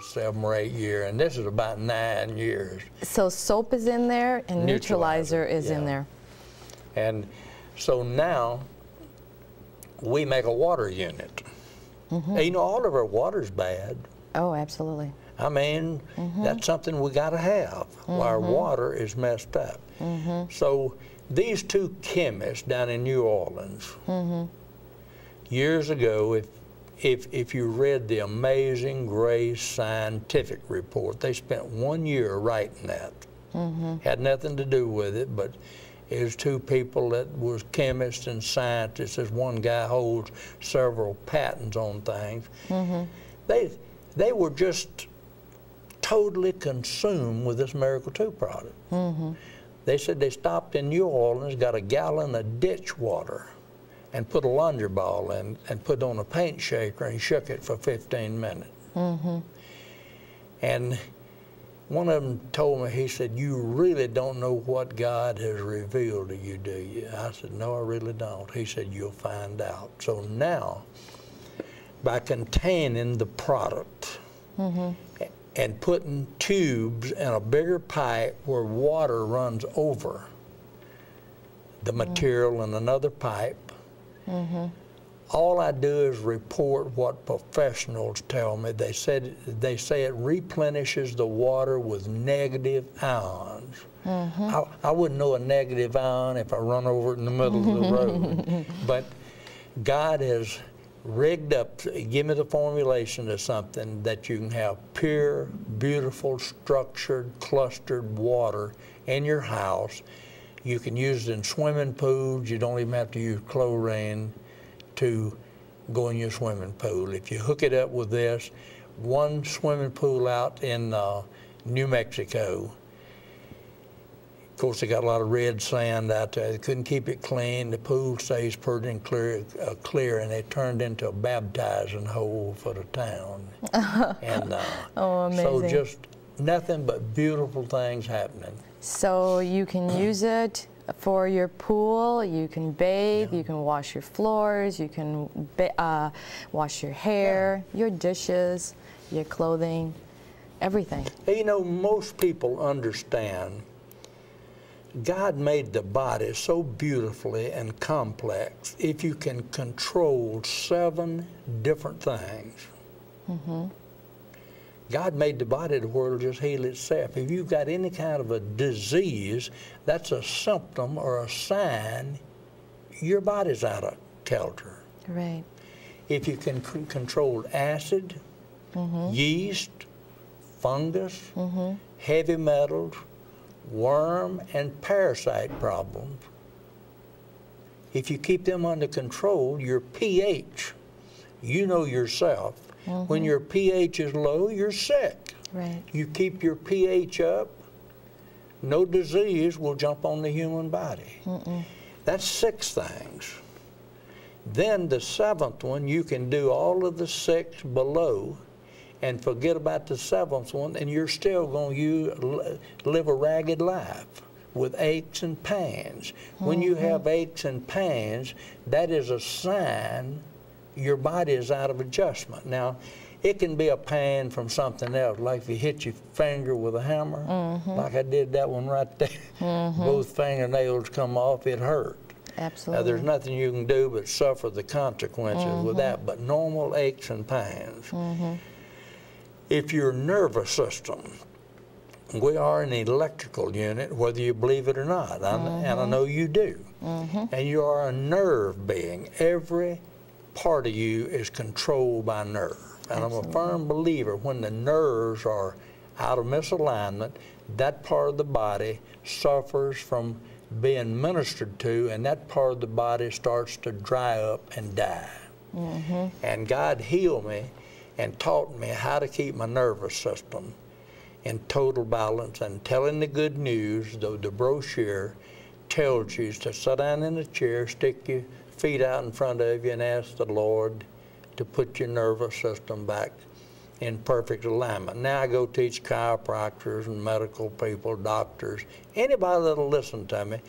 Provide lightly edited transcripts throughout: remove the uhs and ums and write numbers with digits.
7 or 8 years, and this is about 9 years. So soap is in there and neutralizer is in there. And so now we make a water unit. And, you know, all of our water's bad. Oh, absolutely. I mean, that's something we got to have. Our water is messed up. So these two chemists down in New Orleans, years ago, if you read the Amazing Grace scientific report, they spent 1 year writing that. Had nothing to do with it, but it was two people that was chemists and scientists. This one guy holds several patents on things. They were just totally consumed with this Miracle 2 product. They said they stopped in New Orleans, got a gallon of ditch water, and put a laundry ball in and put on a paint shaker and shook it for 15 minutes. And one of them told me, he said, "You really don't know what God has revealed to you, do you?" I said, "No, I really don't." He said, "You'll find out." So now, by containing the product and putting tubes in a bigger pipe where water runs over the material in another pipe, all I do is report what professionals tell me. They say it replenishes the water with negative ions. I wouldn't know a negative ion if I run over it in the middle of the road. But God has rigged up, give me the formulation of something that you can have pure, beautiful, structured, clustered water in your house. You can use it in swimming pools. You don't even have to use chlorine to go in your swimming pool. If you hook it up with this, one swimming pool out in New Mexico, of course they got a lot of red sand out there. They couldn't keep it clean. The pool stays pretty and clear, and it turned into a baptizing hole for the town. And oh, amazing. So just nothing but beautiful things happening. So you can use it for your pool, you can bathe, you can wash your floors, you can wash your hair, your dishes, your clothing, everything. You know, most people understand God made the body so beautifully and complex. If you can control 7 different things, God made the body to where it'll just heal itself. If you've got any kind of a disease, that's a symptom or a sign your body's out of kilter. Right. If you can control acid, yeast, fungus, heavy metals, worm and parasite problems, if you keep them under control, your pH, you know yourself, when your pH is low, you're sick. Right. You keep your pH up, no disease will jump on the human body. That's 6 things. Then the 7th one, you can do all of the 6 below and forget about the 7th one, and you're still going to live a ragged life with aches and pains. When you have aches and pains, that is a sign your body is out of adjustment. Now, it can be a pain from something else, like if you hit your finger with a hammer, like I did that one right there. Both fingernails come off, it hurt. Absolutely. Now, there's nothing you can do but suffer the consequences with that, but normal aches and pains. If your nervous system, we are an electrical unit, whether you believe it or not, and I know you do, and you are a nerve being. Every part of you is controlled by nerve. And I'm a firm believer when the nerves are out of misalignment, that part of the body suffers from being ministered to, and that part of the body starts to dry up and die. And God healed me and taught me how to keep my nervous system in total balance, and telling the good news. The brochure tells you to sit down in a chair, stick your feet out in front of you, and ask the Lord to put your nervous system back in perfect alignment. Now I go teach chiropractors and medical people, doctors, anybody that'll listen to me.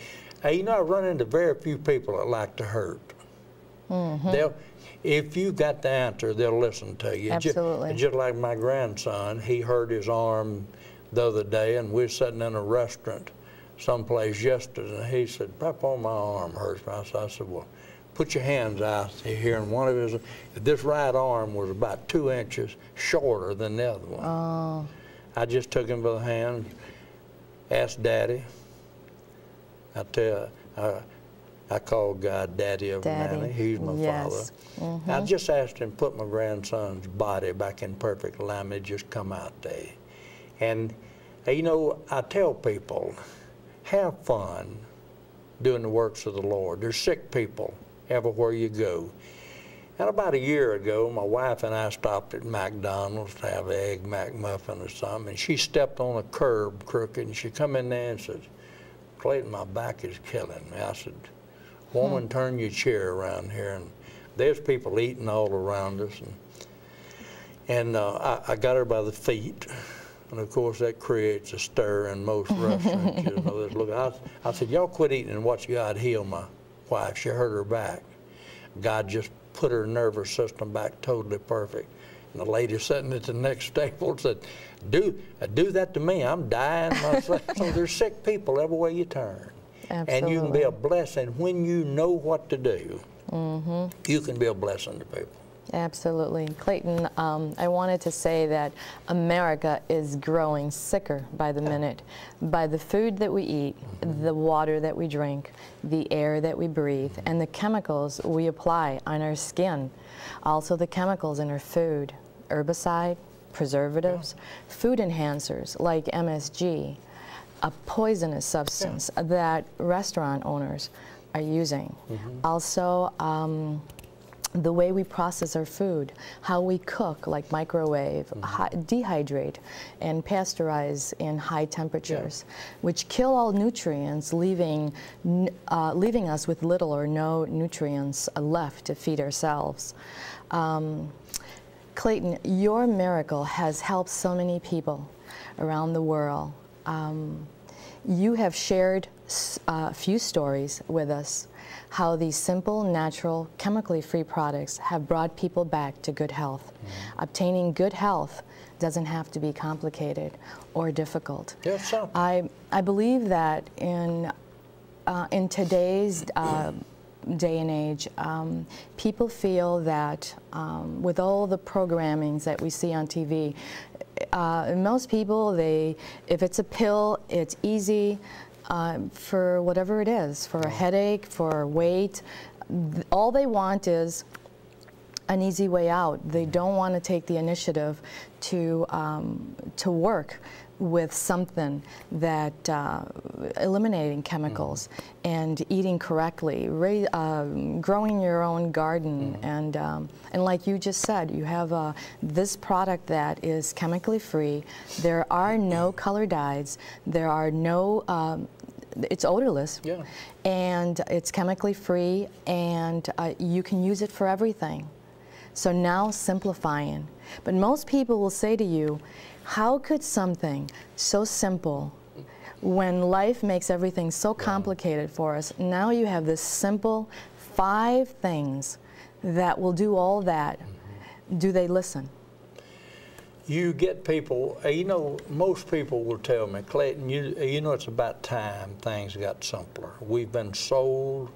You know, I run into very few people that like to hurt. If you got the answer, they'll listen to you. Absolutely. Just like my grandson, he hurt his arm the other day, and we were sitting in a restaurant someplace yesterday, and he said, "Papa, my arm hurts." I said, "Well, put your hands out here." And one of his, this right arm was about 2 inches shorter than the other one. Oh. I just took him by the hand, asked Daddy. I tell you, I call God Daddy of Manny. He's my father. I just asked him to put my grandson's body back in perfect alignment, just come out there. And, you know, I tell people, have fun doing the works of the Lord. There's sick people everywhere you go. And about a year ago, my wife and I stopped at McDonald's to have an Egg McMuffin or something, and she stepped on a curb crooked, and she come in there and said, "Clayton, my back is killing me." I said, "Woman, turn your chair around here." And there's people eating all around us. And I got her by the feet. And of course, that creates a stir in most restaurants. You know, look, I said, "Y'all quit eating and watch God heal my wife. She hurt her back." God just put her nervous system back totally perfect. And the lady sitting at the next table said, do that to me. I'm dying myself." So there's sick people everywhere you turn. Absolutely. And you can be a blessing when you know what to do. You can be a blessing to people. Absolutely. Clayton, I wanted to say that America is growing sicker by the minute by the food that we eat, the water that we drink, the air that we breathe, and the chemicals we apply on our skin. Also the chemicals in our food, herbicide, preservatives, food enhancers like MSG, a poisonous substance that restaurant owners are using. Also, the way we process our food, how we cook, like microwave, dehydrate, and pasteurize in high temperatures, which kill all nutrients, leaving us with little or no nutrients left to feed ourselves. Clayton, your miracle has helped so many people around the world. You have shared a few stories with us how these simple, natural, chemically free products have brought people back to good health. Obtaining good health doesn't have to be complicated or difficult. Yes, sir. I believe that in today's day and age, people feel that with all the programmings that we see on TV, most people, if it's a pill, it's easy. For whatever it is, for a headache, for weight, all they want is an easy way out. They don't want to take the initiative to work with something that eliminating chemicals and eating correctly, growing your own garden, and like you just said, you have this product that is chemically free. There are no color dyes. There are no. It's odorless, and it's chemically free, and you can use it for everything. So now simplifying. But most people will say to you, how could something so simple, when life makes everything so complicated for us, now you have this simple 5 things that will do all that. Do they listen? You get people, you know, most people will tell me, "Clayton, you know, it's about time things got simpler. We've been sold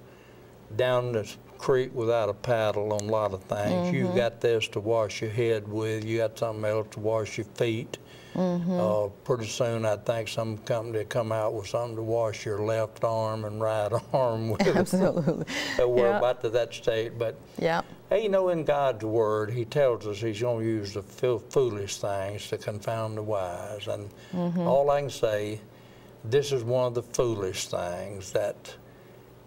down this creek without a paddle on a lot of things. You got this to wash your head with, you got something else to wash your feet. Pretty soon I think some company will come out with something to wash your left arm and right arm with." Absolutely. We're about to that state, but you know, in God's Word, He tells us He's going to use the foolish things to confound the wise. And all I can say, this is one of the foolish things that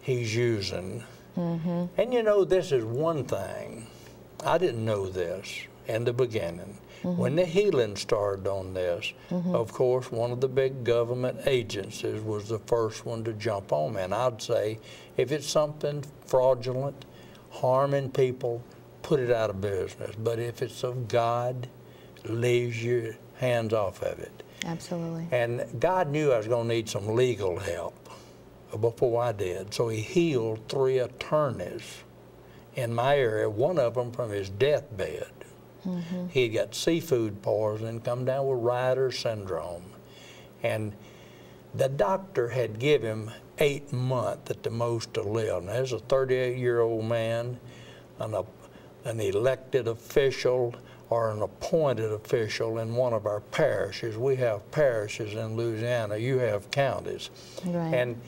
He's using. And you know, this is one thing. I didn't know this in the beginning. When the healing started on this, of course, one of the big government agencies was the first one to jump on me. And I'd say, if it's something fraudulent, harming people, put it out of business. But if it's of God, leave your hands off of it. Absolutely. And God knew I was going to need some legal help before I did. So He healed 3 attorneys in my area, one of them from his deathbed. He had got seafood poisoning, come down with Reiter syndrome. And the doctor had given him 8 months at the most to live. Now, there's a 38-year-old man, an elected official or an appointed official in one of our parishes. We have parishes in Louisiana. You have counties. Right. And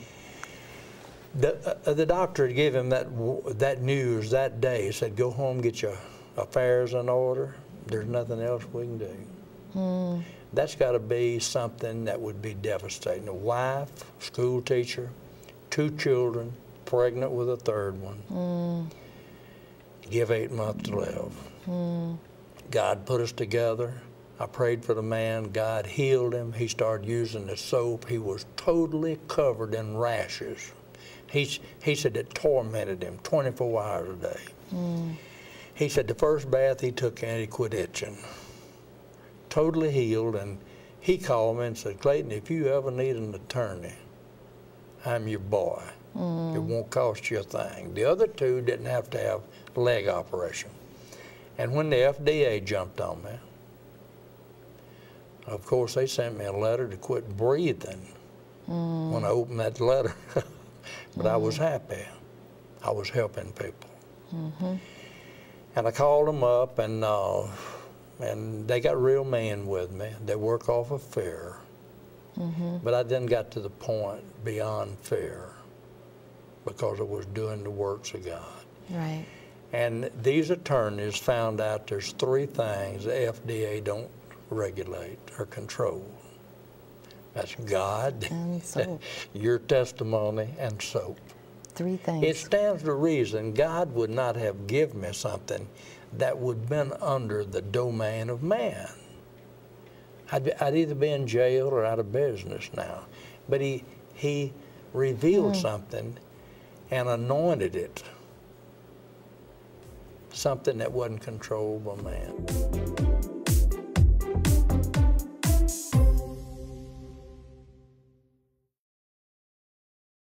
the doctor had given him that news that day. He said, go home, get your affairs in order. There's nothing else we can do. That's got to be something that would be devastating. A wife, school teacher, 2 children, pregnant with a 3rd one. Give 8 months to live. God put us together. I prayed for the man. God healed him. He started using the soap. He was totally covered in rashes. He said it tormented him 24 hours a day. He said the first bath he took in, he quit itching. Totally healed, and he called me and said, Clayton, if you ever need an attorney, I'm your boy. It won't cost you a thing. The other 2 didn't have to have leg operation. And when the FDA jumped on me, of course, they sent me a letter to quit breathing when I opened that letter. But I was happy. I was helping people. And I called them up, and they got real mean with me. They work off of fear. But I then got to the point beyond fear because I was doing the works of God. Right. And these attorneys found out there's 3 things the FDA don't regulate or control. That's God, And soap. your testimony, and soap. 3 things. It stands to reason God would not have given me something that would have been under the domain of man. I'd either be in jail or out of business now. But he revealed something and anointed it, something that wasn't controlled by man.